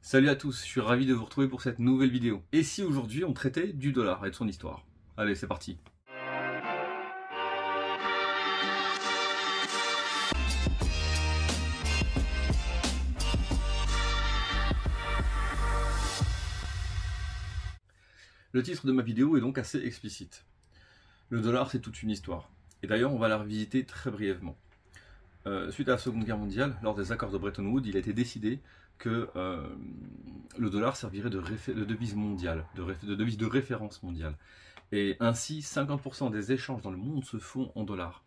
Salut à tous, je suis ravi de vous retrouver pour cette nouvelle vidéo. Et si aujourd'hui on traitait du dollar et de son histoire? Allez, c'est parti. Le titre de ma vidéo est donc assez explicite. Le dollar, c'est toute une histoire. Et d'ailleurs, on va la revisiter très brièvement. Suite à la Seconde Guerre mondiale, lors des accords de Bretton Woods, il a été décidé que le dollar servirait de devise mondiale, de devise de référence mondiale. Et ainsi, 50% des échanges dans le monde se font en dollars.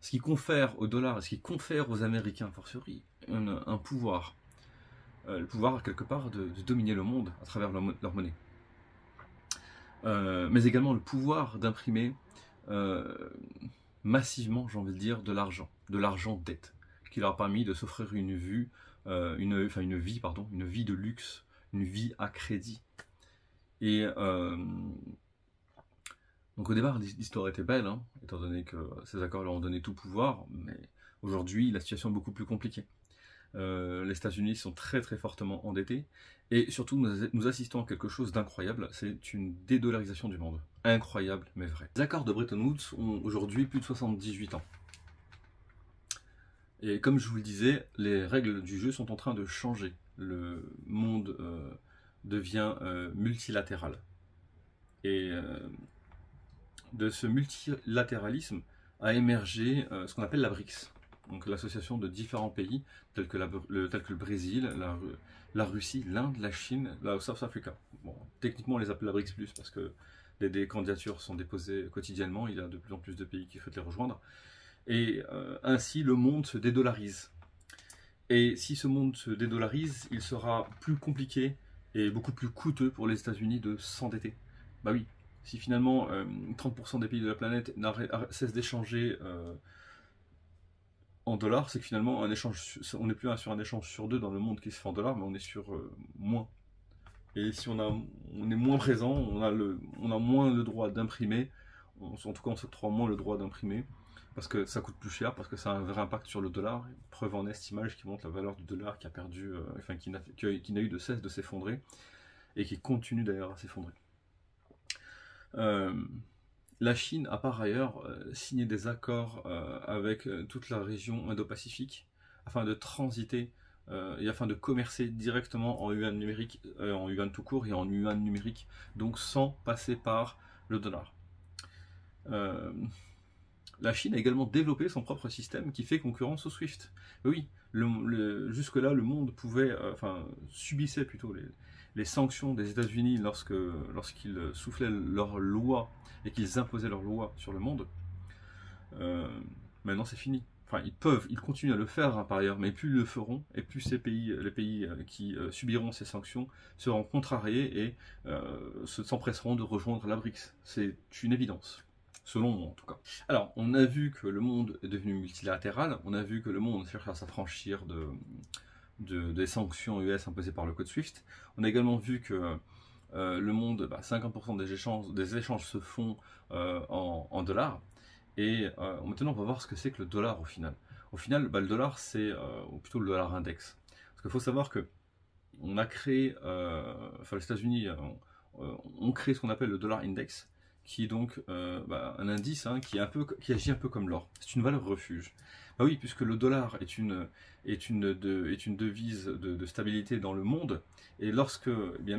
Ce qui confère au dollar et ce qui confère aux Américains, a fortiori, un pouvoir. Le pouvoir, quelque part, de dominer le monde à travers leur monnaie. Mais également le pouvoir d'imprimer massivement, j'ai envie de dire, de l'argent dette, qui leur a permis de s'offrir une vie de luxe, une vie à crédit. Et donc au départ, l'histoire était belle, hein, étant donné que ces accords leur ont donné tout pouvoir, mais aujourd'hui, la situation est beaucoup plus compliquée. Les États-Unis sont très très fortement endettés, et surtout nous assistons à quelque chose d'incroyable, c'est une dédollarisation du monde. Incroyable, mais vrai. Les accords de Bretton Woods ont aujourd'hui plus de 78 ans. Et comme je vous le disais, les règles du jeu sont en train de changer. Le monde devient multilatéral. Et de ce multilatéralisme a émergé ce qu'on appelle la BRICS. Donc l'association de différents pays tels que le Brésil, la Russie, l'Inde, la Chine, la South Africa. Bon, techniquement on les appelle la BRICS+, parce que des candidatures sont déposées quotidiennement, il y a de plus en plus de pays qui souhaitent les rejoindre. Et ainsi le monde se dédollarise. Et si ce monde se dédollarise, il sera plus compliqué et beaucoup plus coûteux pour les États-Unis de s'endetter. Bah oui, si finalement 30% des pays de la planète cessent d'échanger en dollars, c'est que finalement on n'est plus sur un échange sur deux dans le monde qui se fait en dollars, mais on est sur moins. Et si on est moins présent, on a moins le droit d'imprimer, en tout cas on s'octroie moins le droit d'imprimer, parce que ça coûte plus cher, parce que ça a un vrai impact sur le dollar. Preuve en est, image qui montre la valeur du dollar qui a perdu, qui n'a eu de cesse de s'effondrer, et qui continue d'ailleurs à s'effondrer. La Chine a par ailleurs signé des accords avec toute la région Indo-Pacifique afin de transiter et afin de commercer directement en yuan numérique, en yuan tout court et en yuan numérique, donc sans passer par le dollar. La Chine a également développé son propre système qui fait concurrence au SWIFT. Oui, jusque-là, le monde subissait plutôt les sanctions des États-Unis lorsqu'ils soufflaient leurs lois et qu'ils imposaient leurs lois sur le monde. Maintenant, c'est fini. Enfin, ils continuent à le faire hein, par ailleurs, mais plus ils le feront, et plus les pays qui subiront ces sanctions seront contrariés et s'empresseront de rejoindre la BRICS. C'est une évidence. Selon moi en tout cas. Alors, on a vu que le monde est devenu multilatéral, on a vu que le monde cherche à s'affranchir des sanctions US imposées par le code SWIFT. On a également vu que le monde, 50% des échanges se font en dollars. Et maintenant, on va voir ce que c'est que le dollar au final. Au final, le dollar, c'est plutôt le dollar index. Parce qu'il faut savoir que on a créé, les États-Unis ont créé ce qu'on appelle le dollar index, qui est donc un indice hein, qui agit un peu comme l'or. C'est une valeur refuge. Bah oui, puisque le dollar est une devise de stabilité dans le monde, et lorsqu'il y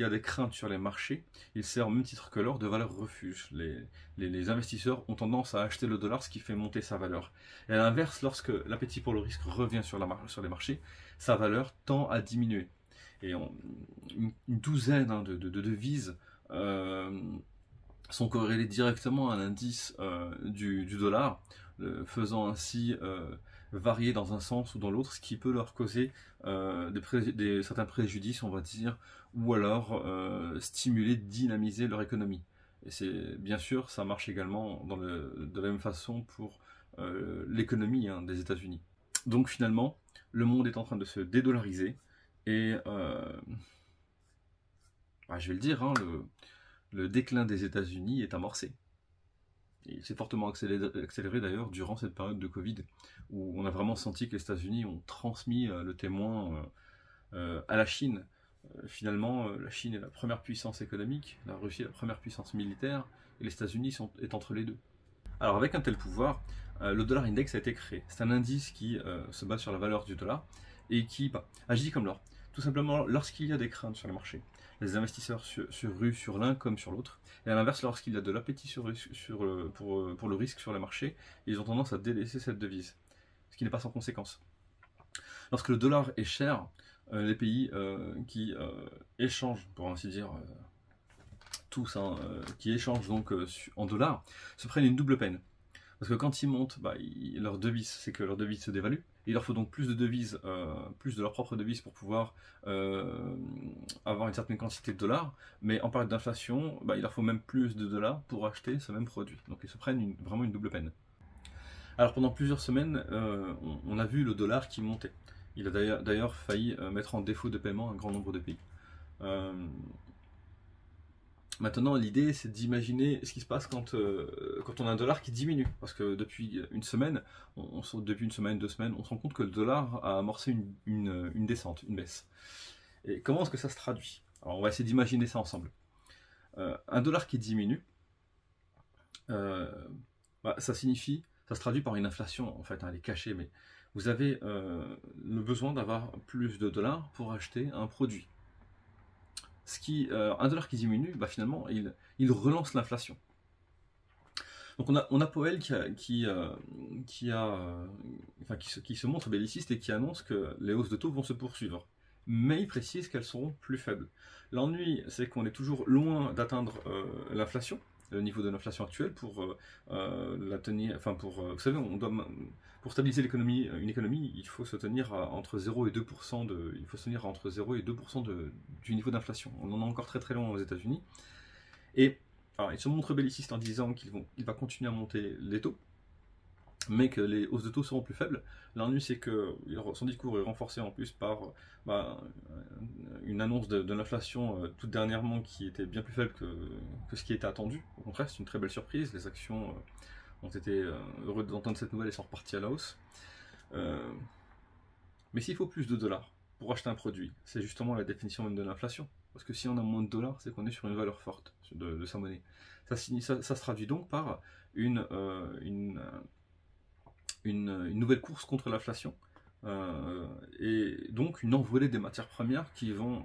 a des craintes sur les marchés, il sert au même titre que l'or de valeur refuge. Les investisseurs ont tendance à acheter le dollar, ce qui fait monter sa valeur. Et à l'inverse, lorsque l'appétit pour le risque revient sur les marchés, sa valeur tend à diminuer. Et une douzaine hein, de devises sont corrélées directement à l'indice du dollar, faisant ainsi varier dans un sens ou dans l'autre, ce qui peut leur causer certains préjudices, on va dire, ou alors stimuler, dynamiser leur économie. Et bien sûr, ça marche également de la même façon pour l'économie hein, des États-Unis. Donc finalement, le monde est en train de se dédollariser. Et je vais le dire, hein, le déclin des États-Unis est amorcé. Et c'est fortement accéléré d'ailleurs durant cette période de Covid, où on a vraiment senti que les États-Unis ont transmis le témoin à la Chine. Finalement, la Chine est la première puissance économique, la Russie est la première puissance militaire, et les États-Unis est entre les deux. Alors avec un tel pouvoir, le dollar index a été créé. C'est un indice qui se base sur la valeur du dollar et qui agit comme l'or. Tout simplement, lorsqu'il y a des craintes sur les marchés, les investisseurs se ruent sur l'un comme sur l'autre. Et à l'inverse, lorsqu'il y a de l'appétit pour le risque sur les marchés, ils ont tendance à délaisser cette devise, ce qui n'est pas sans conséquence. Lorsque le dollar est cher, les pays qui échangent, pour ainsi dire, tous, qui échangent donc en dollars, se prennent une double peine. Parce que quand ils montent, leur devise, c'est que leur devise se dévalue. Il leur faut donc plus de devises, plus de leur propre devise pour pouvoir avoir une certaine quantité de dollars. Mais en période d'inflation, il leur faut même plus de dollars pour acheter ce même produit. Donc ils se prennent vraiment une double peine. Alors pendant plusieurs semaines, on a vu le dollar qui montait. Il a d'ailleurs failli mettre en défaut de paiement un grand nombre de pays. Maintenant, l'idée, c'est d'imaginer ce qui se passe quand on a un dollar qui diminue. Parce que depuis une semaine, depuis une semaine, 2 semaines, on se rend compte que le dollar a amorcé une descente, une baisse. Et comment est-ce que ça se traduit? Alors, on va essayer d'imaginer ça ensemble. Un dollar qui diminue, ça se traduit par une inflation, en fait, elle est cachée, mais vous avez le besoin d'avoir plus de dollars pour acheter un produit. Un dollar qui diminue, finalement, il relance l'inflation. Donc on a Powell qui se montre belliciste et qui annonce que les hausses de taux vont se poursuivre. Mais il précise qu'elles seront plus faibles. L'ennui, c'est qu'on est toujours loin d'atteindre l'inflation, le niveau de l'inflation actuelle, pour la tenir. Vous savez, pour stabiliser une économie, il faut se tenir entre 0 et 2% du niveau d'inflation. On en est encore très très loin aux États-Unis. Et alors, il se montre belliciste en disant qu'il va continuer à monter les taux, mais que les hausses de taux seront plus faibles. L'ennui, c'est que son discours est renforcé en plus par une annonce de l'inflation toute dernièrement qui était bien plus faible que ce qui était attendu. Au contraire, c'est une très belle surprise. Les actions ont été heureux d'entendre cette nouvelle et sont repartis à la hausse. Mais s'il faut plus de dollars pour acheter un produit, c'est justement la définition même de l'inflation. Parce que si on a moins de dollars, c'est qu'on est sur une valeur forte de sa monnaie. Ça se traduit donc par une nouvelle course contre l'inflation, et donc une envolée des matières premières qui vont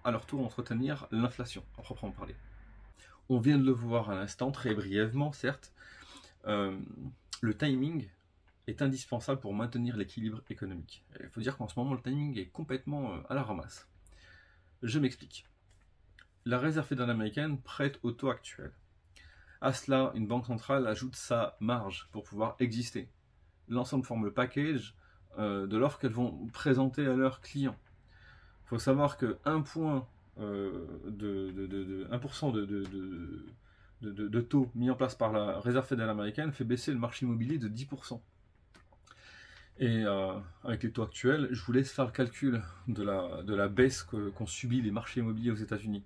à leur tour entretenir l'inflation, à proprement parler. On vient de le voir à l'instant, très brièvement certes, le timing est indispensable pour maintenir l'équilibre économique. Il faut dire qu'en ce moment, le timing est complètement à la ramasse. Je m'explique. La Réserve fédérale américaine prête au taux actuel. À cela, une banque centrale ajoute sa marge pour pouvoir exister. L'ensemble forme le package de l'offre qu'elles vont présenter à leurs clients. Il faut savoir que 1% de taux mis en place par la Réserve fédérale américaine fait baisser le marché immobilier de 10%. Et avec les taux actuels, je vous laisse faire le calcul de la baisse qu'ont subi les marchés immobiliers aux États-Unis.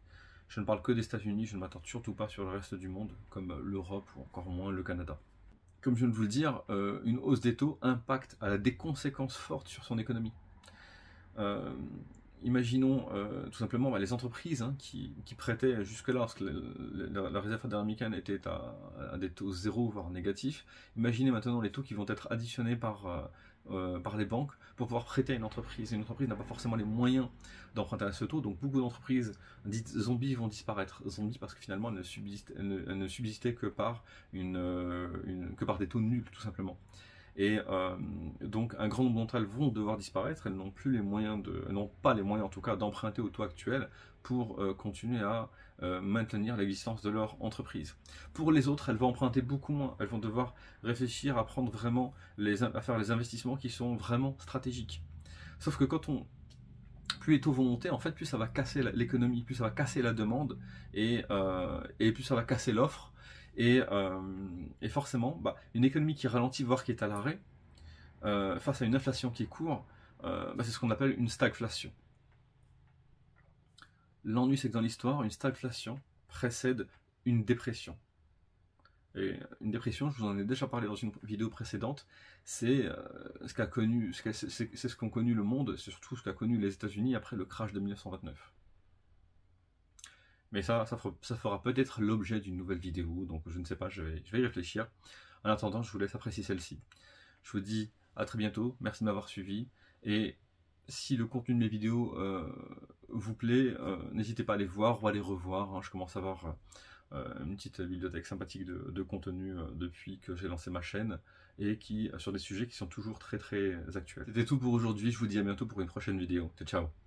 Je ne parle que des États-Unis, je ne m'attarde surtout pas sur le reste du monde, comme l'Europe ou encore moins le Canada. Comme je viens de vous le dire, une hausse des taux elle a des conséquences fortes sur son économie. Imaginons tout simplement les entreprises qui prêtaient jusque-là, lorsque la Réserve fédérale américaine était à des taux zéro, voire négatifs. Imaginez maintenant les taux qui vont être additionnés par les banques pour pouvoir prêter à une entreprise. Et une entreprise n'a pas forcément les moyens d'emprunter à ce taux, donc beaucoup d'entreprises dites zombies vont disparaître. Zombies parce que finalement elles ne subsistaient que par des taux nuls tout simplement. Et donc un grand nombre d'entre elles vont devoir disparaître, elles n'ont pas les moyens en tout cas d'emprunter au taux actuel pour continuer à maintenir l'existence de leur entreprise. Pour les autres, elles vont emprunter beaucoup moins, elles vont devoir réfléchir à prendre vraiment à faire les investissements qui sont vraiment stratégiques. Sauf que plus les taux vont monter, en fait, plus ça va casser l'économie, plus ça va casser la demande et plus ça va casser l'offre. Et forcément, une économie qui ralentit, voire qui est à l'arrêt, face à une inflation qui court, c'est ce qu'on appelle une stagflation. L'ennui, c'est que dans l'histoire, une stagflation précède une dépression. Et une dépression, je vous en ai déjà parlé dans une vidéo précédente, c'est ce qu'ont connu le monde, c'est surtout ce qu'a connu les États-Unis après le crash de 1929. Mais ça fera peut-être l'objet d'une nouvelle vidéo, donc je ne sais pas, je vais y réfléchir. En attendant, je vous laisse apprécier celle-ci. Je vous dis à très bientôt, merci de m'avoir suivi, et si le contenu de mes vidéos vous plaît, n'hésitez pas à les voir ou à les revoir, hein. Je commence à avoir une petite bibliothèque sympathique de contenu depuis que j'ai lancé ma chaîne, et sur des sujets qui sont toujours très très actuels. C'était tout pour aujourd'hui, je vous dis à bientôt pour une prochaine vidéo. Ciao, ciao.